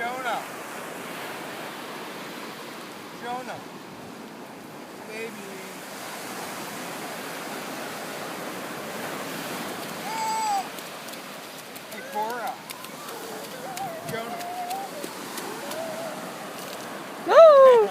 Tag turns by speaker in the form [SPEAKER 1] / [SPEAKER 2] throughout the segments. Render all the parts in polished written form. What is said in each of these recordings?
[SPEAKER 1] Jonah. Jonah. Baby. Hey, Cora. Jonah.
[SPEAKER 2] Woo!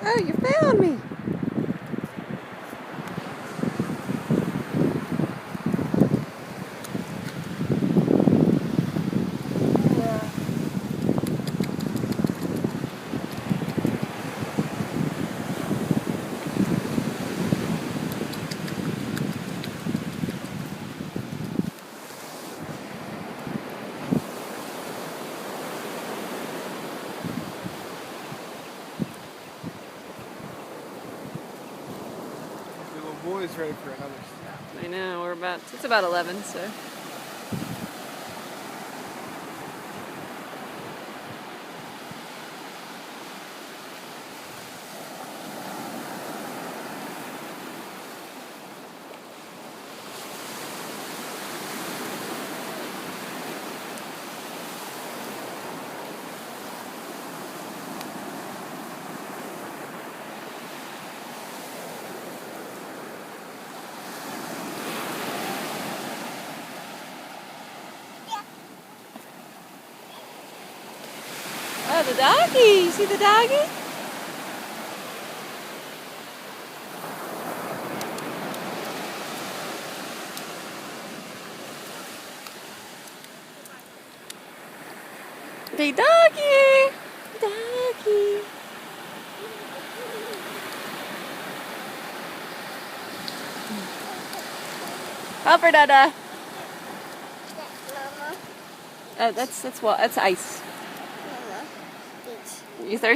[SPEAKER 2] Oh, you found me.
[SPEAKER 1] The little boy's ready for another snap.
[SPEAKER 2] I know, it's about 11, so. Oh, the doggy! You see the doggy? Hey, doggy! Doggy! Help her, Dada.
[SPEAKER 3] Mama.
[SPEAKER 2] That's ice.
[SPEAKER 3] Mama.
[SPEAKER 2] You thirsty?